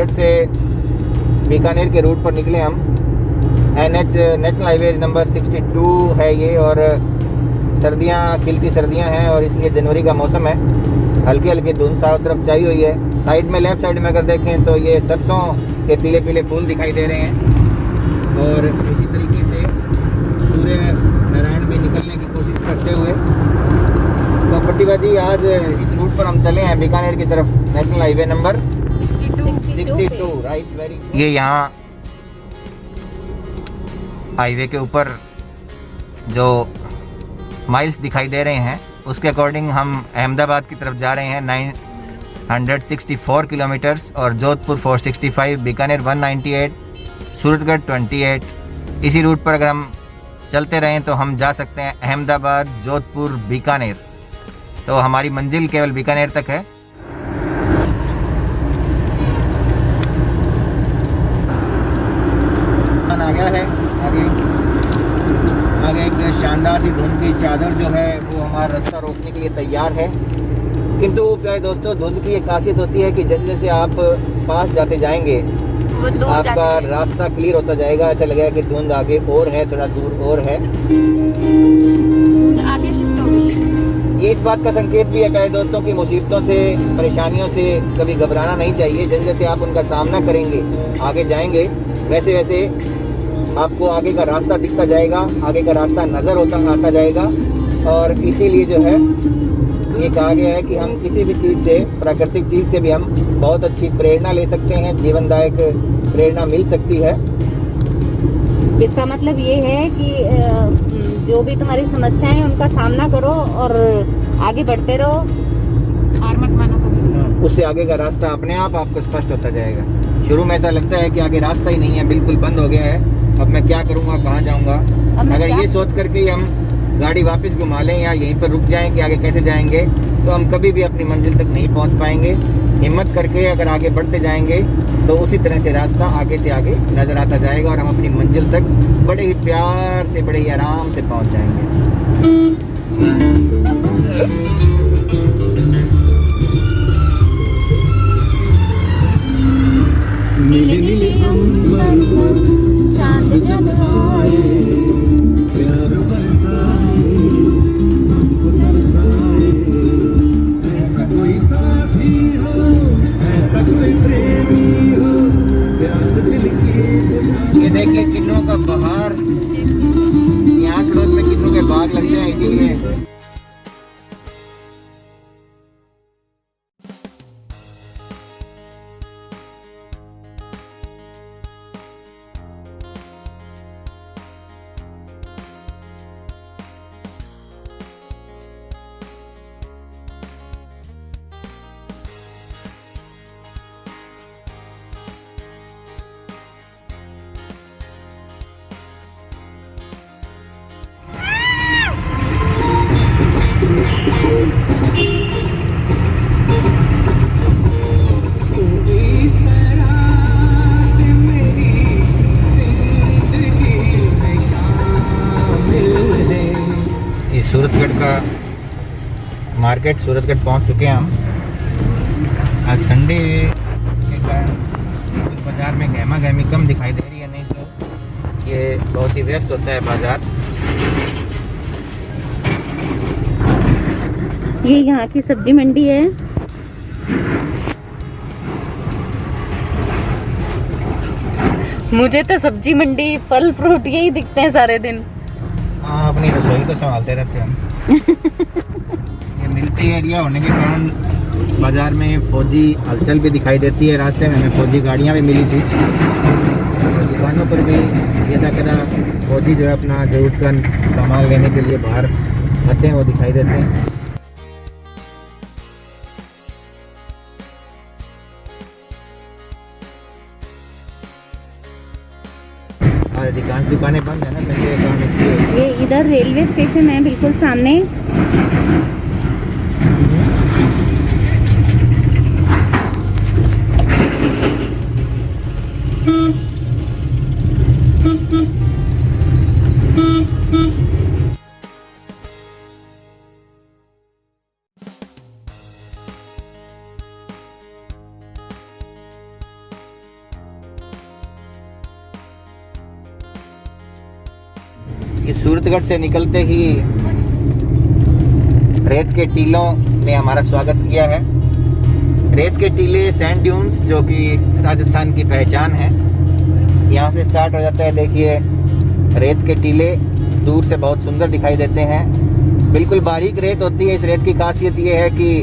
मेरठ से बीकानेर के रूट पर निकले हम। NH नेशनल हाईवे नंबर 62 है ये, और सर्दियाँ, खिलती सर्दियाँ हैं और इसलिए जनवरी का मौसम है। हल्की हल्की धुंध चारों तरफ छाई हुई है। साइड में, लेफ्ट साइड में अगर देखें तो ये सरसों के पीले पीले फूल दिखाई दे रहे हैं, और इसी तरीके से सूर्य नारायण भी निकलने की कोशिश करते हुए। तो प्रतिभा जी, आज इस रूट पर हम चले हैं बीकानेर की तरफ, national highway number 62, right. Very, ये यहाँ हाईवे के ऊपर जो माइल्स दिखाई दे रहे हैं उसके अकॉर्डिंग हम अहमदाबाद की तरफ जा रहे हैं 964 किलोमीटर्स, और जोधपुर 465, बीकानेर 198, सूरतगढ़ 28। इसी रूट पर अगर हम चलते रहें तो हम जा सकते हैं अहमदाबाद, जोधपुर, बीकानेर। तो हमारी मंजिल केवल बीकानेर तक है। आ गया है आगे एक शानदार सी धुंध की चादर जो है वो हमारा रास्ता रोकने के लिए तैयार है। किंतु प्यारे दोस्तों, धुंध की एक खासियत होती है कि जैसे जैसे आप पास जाते जाएंगे आपका रास्ता क्लियर होता जाएगा। ऐसा लगेगा कि धुंध आगे और है, थोड़ा दूर और है, आगे शिफ्ट हो गई है। ये इस बात का संकेत भी है प्यारे दोस्तों कि मुसीबतों से, परेशानियों से कभी घबराना नहीं चाहिए। जैसे जैसे आप उनका सामना करेंगे, आगे जाएंगे, वैसे वैसे आपको आगे का रास्ता दिखता जाएगा, आगे का रास्ता नज़र आता जाएगा। और इसीलिए जो है ये कहा गया है कि हम किसी भी चीज़ से, प्राकृतिक चीज़ से भी हम बहुत अच्छी प्रेरणा ले सकते हैं, जीवनदायक प्रेरणा मिल सकती है। इसका मतलब ये है कि जो भी तुम्हारी समस्याएं हैं उनका सामना करो और आगे बढ़ते रहो, हार मत मानो कभी। उससे आगे का रास्ता अपने आप आपको स्पष्ट होता जाएगा। शुरू में ऐसा लगता है कि आगे रास्ता ही नहीं है, बिल्कुल बंद हो गया है, अब मैं क्या करूँगा, कहाँ जाऊँगा। अगर ये सोच करके ही हम गाड़ी वापस घुमा लें या यहीं पर रुक जाएं कि आगे कैसे जाएंगे, तो हम कभी भी अपनी मंजिल तक नहीं पहुंच पाएंगे। हिम्मत करके अगर आगे बढ़ते जाएंगे तो उसी तरह से रास्ता आगे से आगे नज़र आता जाएगा और हम अपनी मंजिल तक बड़े ही प्यार से, बड़े ही आराम से पहुंच जाएंगे। नीले नीले अंबर पर चांद जब आए, प्यार बरसाए, हमको तरसाए, ऐसा कोई साथी हो, ऐसा कोई प्रेमी हो, प्यास दिल की बुझाए। ये देखिए किन्नों का बहार, यहाँ खड़ोत में किन्नों के बाग लगते हैं, इसीलिए सूरतगढ़ का मार्केट, सूरतगढ़ पहुंच चुके हैं हम। आज संडे के कारण बाज़ार में गहमा गहमी कम दिखाई दे रही है, नहीं तो ये बहुत ही व्यस्त होता है बाज़ार। ये यहाँ की सब्जी मंडी है। मुझे तो सब्जी मंडी, फल फ्रूट यही दिखते हैं सारे दिन। हाँ, अपनी रसोई को संभालते रहते हैं हम। ये मिलिट्री एरिया होने के कारण बाज़ार में फौजी हलचल भी दिखाई देती है। रास्ते में हमें फौजी गाड़ियाँ भी मिली थी, और दुकानों पर भी यदा फौजी जो है अपना ज़रूरत का सामान लेने के लिए बाहर आते हैं, वो दिखाई देते हैं। अधिकांश दुकानें बंद है ना संडे के कारण, इसलिए। ये इधर रेलवे स्टेशन है बिल्कुल सामने। कि सूरतगढ़ से निकलते ही रेत के टीलों ने हमारा स्वागत किया है। रेत के टीले, सैंड ड्यून्स, जो कि राजस्थान की पहचान है। यहाँ से स्टार्ट हो जाता है। देखिए रेत के टीले दूर से बहुत सुंदर दिखाई देते हैं। बिल्कुल बारीक रेत होती है। इस रेत की खासियत ये है कि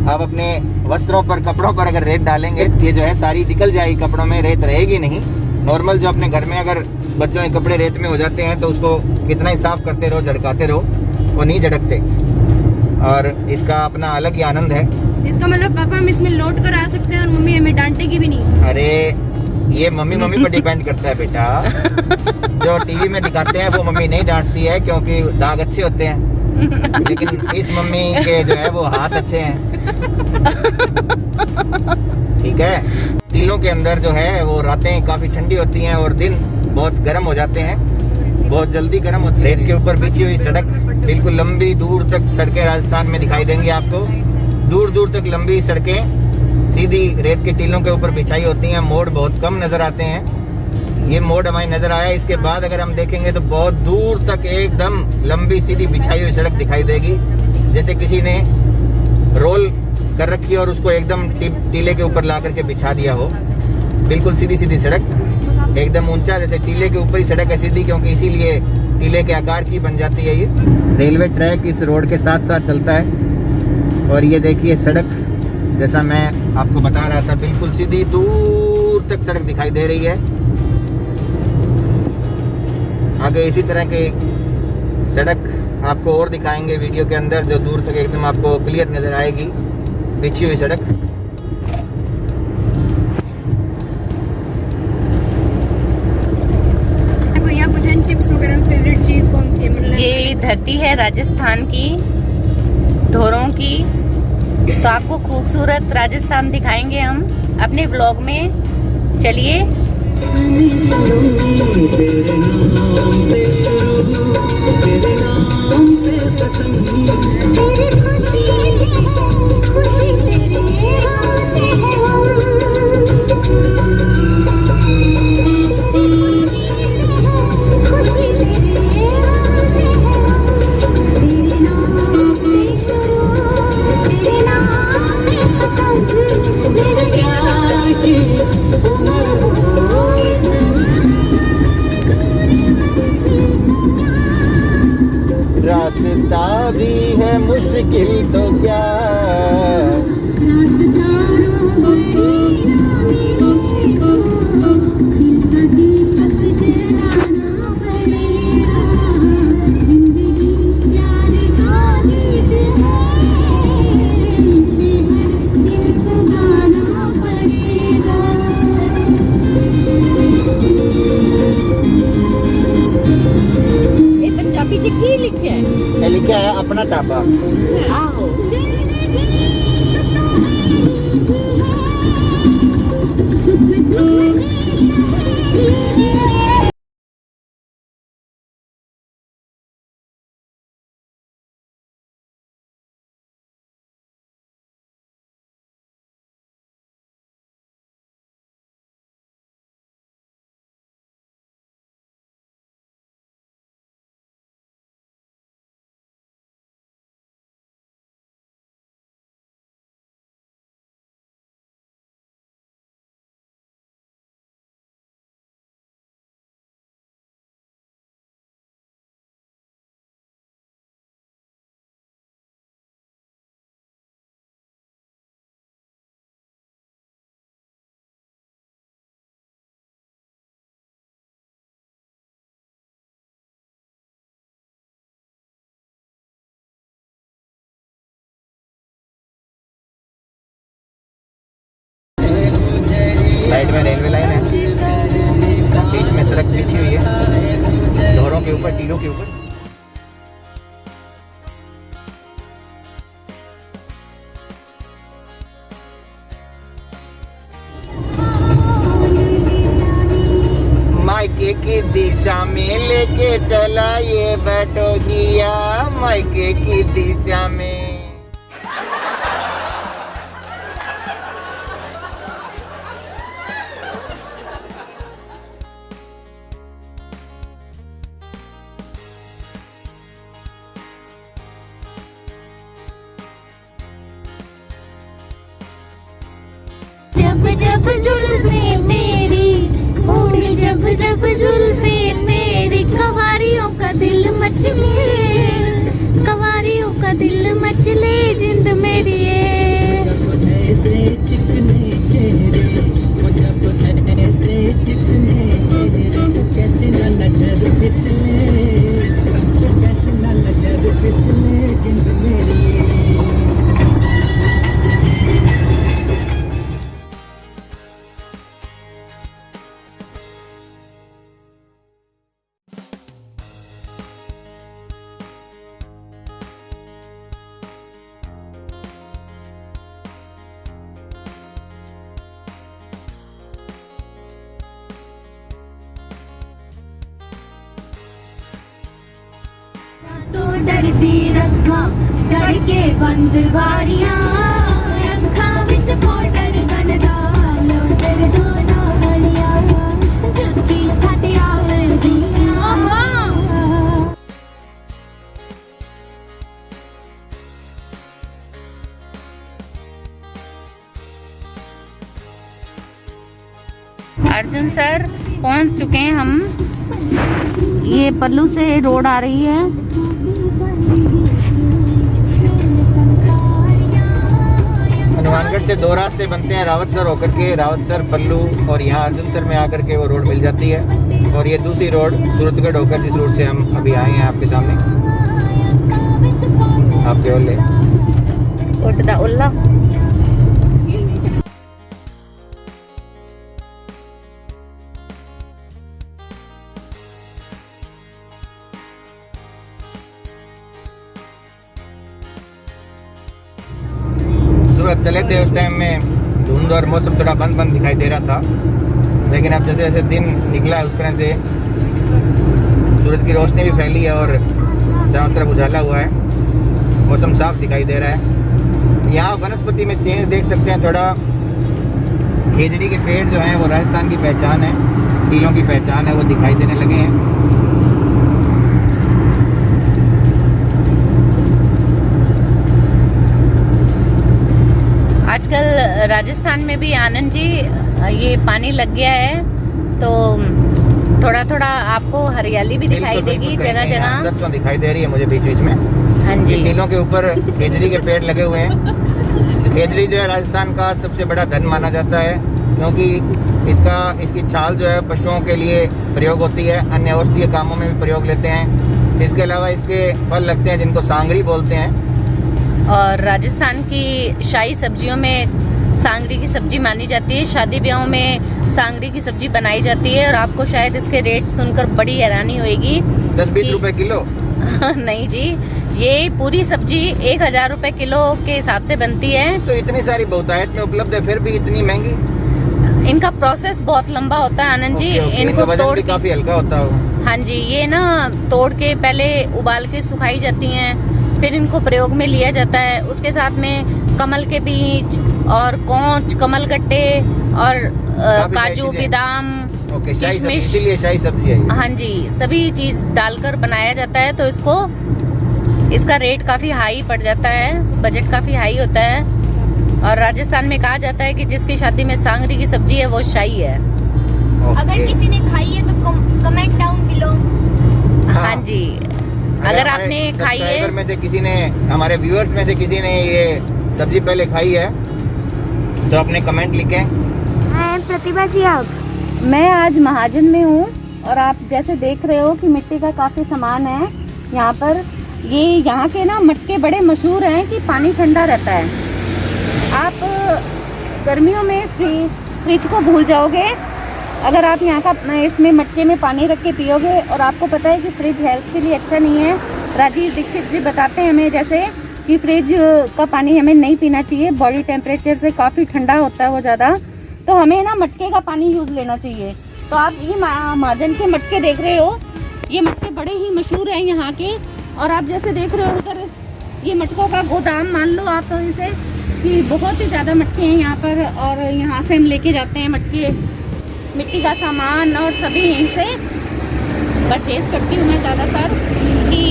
आप अपने वस्त्रों पर, कपड़ों पर अगर रेत डालेंगे, ये जो है सारी निकल जाएगी, कपड़ों में रेत रहेगी नहीं। नॉर्मल जो अपने घर में अगर बच्चों के कपड़े रेत में हो जाते हैं तो उसको कितना ही साफ करते रहो, झड़काते रहो, वो नहीं झड़कते। और इसका अपना अलग ही आनंद है। इसका मतलब पापा हम इसमें लौट कर आ सकते हैं और मम्मी हमें डांटेगी भी नहीं? अरे ये मम्मी पर डिपेंड करता है बेटा। जो टीवी में दिखाते हैं वो मम्मी नहीं डांटती है, क्योंकि दाग अच्छे होते हैं। लेकिन इस मम्मी के जो है वो हाथ अच्छे हैं। ठीक है। टीलों के अंदर जो है वो रातें काफी ठंडी होती हैं और दिन बहुत गर्म हो जाते हैं, बहुत जल्दी गर्म होते हैं। रेत के ऊपर बिछी हुई सड़क, बिल्कुल लंबी दूर तक सड़कें राजस्थान में दिखाई देंगी आपको। दूर दूर तक लंबी सड़कें सीधी रेत के टीलों के ऊपर बिछाई होती हैं। मोड़ बहुत कम नजर आते हैं। ये मोड़ हमारी नजर आया। इसके बाद अगर हम देखेंगे तो बहुत दूर तक एकदम लंबी सीधी बिछाई हुई सड़क दिखाई देगी, जैसे किसी ने रोल कर रखी है और उसको एकदम टीले के ऊपर ला करके बिछा दिया हो। बिल्कुल सीधी सीधी सड़क, एकदम ऊंचा, जैसे टीले के ऊपर ही सड़क है सीधी, क्योंकि इसीलिए टीले के आकार की बन जाती है। ये रेलवे ट्रैक इस रोड के साथ साथ चलता है। और ये देखिए सड़क, जैसा मैं आपको बता रहा था, बिल्कुल सीधी दूर तक सड़क दिखाई दे रही है। आगे इसी तरह की सड़क आपको और दिखाएंगे वीडियो के अंदर, जो दूर तक एकदम आपको क्लियर नजर आएगी, बिछी हुई सड़क। यहाँ पुछन चिप्स वगैरह फेवरेट चीज कौन सी है? मतलब ये धरती है राजस्थान की, धोरों की। तो आपको खूबसूरत राजस्थान दिखाएंगे हम अपने ब्लॉग में। चलिए। रास्ता भी है मुश्किल तो क्या, ये पंजाबी च की लिखा है? ये लिखा है अपना ढाबा। आहो। साइड में रेलवे लाइन है, बीच में सड़क बिछी हुई है, दोहरों के ऊपर, टीलों के ऊपर। मायके की दिशा में लेके चला ये बैठोगिया, मायके की दिशा में। जब जब जुल्फे तेरी, उड़ी जब जब जुल्फे तेरी, कवारियों का दिल मचले, कवारियों का दिल मचले जिंद मेरी ये। ऐसे कितने चेहरे, जब ऐसे कितने चेहरे, कैसे न नजर फिसले, कैसे न नजर फिसले जिंद मेरी। तो डरती रखा डर के बंद बारियां, अखां विच पोटर गणदा लोटर दोना गलियां, जुत्ती खटियाल दियां। अर्जुन सर पहुंच चुके हैं हम। ये पल्लू से रोड आ रही है। हनुमानगढ़ से 2 रास्ते बनते हैं, रावतसर होकर के, रावतसर पल्लू, और यहाँ अर्जुनसर में आकर के वो रोड मिल जाती है। और ये दूसरी रोड सूरतगढ़ होकर जिस रूट से हम अभी आए हैं आपके सामने, आपके ओले उठदा उल्ला। सुबह चले थे उस टाइम में धुंध और मौसम थोड़ा बंद बंद दिखाई दे रहा था, लेकिन अब जैसे जैसे दिन निकला है उस तरह से सूरज की रोशनी भी फैली है और चारों तरफ उजाला हुआ है, मौसम साफ दिखाई दे रहा है। यहाँ वनस्पति में चेंज देख सकते हैं थोड़ा। खेजड़ी के पेड़ जो हैं वो राजस्थान की पहचान है, टीलों की पहचान है, वो दिखाई देने लगे हैं। आजकल राजस्थान में भी आनंद जी ये पानी लग गया है, तो थोड़ा थोड़ा आपको हरियाली भी दिखाई देगी जगह जगह। सरसों दिखाई दे रही है मुझे बीच बीच में। हाँ जी, टीलों के ऊपर खेजड़ी के पेड़ लगे हुए हैं। खेजड़ी जो है राजस्थान का सबसे बड़ा धन माना जाता है, क्योंकि इसकी छाल जो है पशुओं के लिए प्रयोग होती है, अन्य औषधीय कामों में भी प्रयोग लेते हैं। इसके अलावा इसके फल लगते हैं जिनको सांगरी बोलते हैं। और राजस्थान की शाही सब्जियों में सांगरी की सब्जी मानी जाती है। शादी ब्याहों में सांगरी की सब्जी बनाई जाती है, और आपको शायद इसके रेट सुनकर बड़ी हैरानी होगी। 10-20 रुपए किलो? नहीं जी, ये पूरी सब्जी 1000 रुपए किलो के हिसाब से बनती है। तो इतनी सारी बहुतायत में उपलब्ध है, फिर भी इतनी महंगी? इनका प्रोसेस बहुत लंबा होता है आनंद जी। इनको वजन भी काफी हल्का होता है। हाँ जी, ये ना तोड़ के पहले उबाल के सुखाई जाती हैं, फिर इनको प्रयोग में लिया जाता है। उसके साथ में कमल के बीज और कौंच, कमल गट्टे और काजू, बादाम, किशमिश, इसीलिए शाही सब्जी है। हाँ जी, सभी चीज डालकर बनाया जाता है। तो इसका रेट काफी हाई पड़ जाता है, बजट काफी हाई होता है। और राजस्थान में कहा जाता है कि जिसकी शादी में सांगरी की सब्जी है वो शाही है। अगर किसी ने खाई है तो कमेंट डाउन बिलो। हाँ जी, अगर आपने खाई है, में से किसी ने, हमारे व्यूअर्स में से किसी ने ये सब्जी पहले खाई है तो अपने कमेंट लिखें। प्रतिभा जी, आप? मैं आज महाजन में हूँ और आप जैसे देख रहे हो कि मिट्टी का काफ़ी सामान है यहाँ पर। ये यहाँ के ना मटके बड़े मशहूर हैं कि पानी ठंडा रहता है। आप गर्मियों में फ्रिज को भूल जाओगे अगर आप यहाँ का इसमें मटके में पानी रख के पियोगे। और आपको पता है कि फ्रिज हेल्थ के लिए अच्छा नहीं है। राजीव दीक्षित जी बताते हैं हमें जैसे कि फ्रिज का पानी हमें नहीं पीना चाहिए, बॉडी टेम्परेचर से काफ़ी ठंडा होता है वो ज़्यादा। तो हमें ना मटके का पानी यूज़ लेना चाहिए। तो आप ये महाजन के मटके देख रहे हो, ये मटके बड़े ही मशहूर हैं यहाँ के। और आप जैसे देख रहे हो उधर ये मटकों का गोदाम मान लो आप तो इसे, कि बहुत ही ज़्यादा मटके हैं यहाँ पर। और यहाँ से हम लेके जाते हैं मटके, मिट्टी का सामान और सभी यहीं से परचेज करती हूँ मैं ज़्यादातर। कि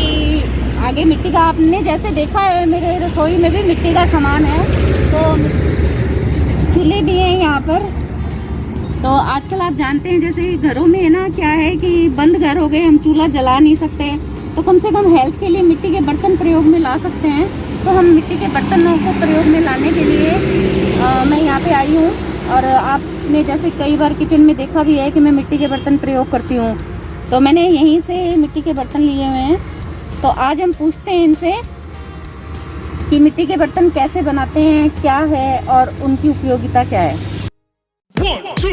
आगे मिट्टी का आपने जैसे देखा है मेरे रसोई में भी मिट्टी का सामान है। तो चूल्हे भी हैं यहाँ पर। तो आजकल आप जानते हैं जैसे घरों में है ना क्या है कि बंद घर हो गए, हम चूल्हा जला नहीं सकते, तो कम से कम हेल्थ के लिए मिट्टी के बर्तन प्रयोग में ला सकते हैं। तो हम मिट्टी के बर्तनों को प्रयोग में लाने के लिए मैं यहाँ पे आई हूँ। और आपने जैसे कई बार किचन में देखा भी है कि मैं मिट्टी के बर्तन प्रयोग करती हूँ, तो मैंने यहीं से मिट्टी के बर्तन लिए हुए हैं। तो आज हम पूछते हैं इनसे कि मिट्टी के बर्तन कैसे बनाते हैं, क्या है और उनकी उपयोगिता क्या है। 1 2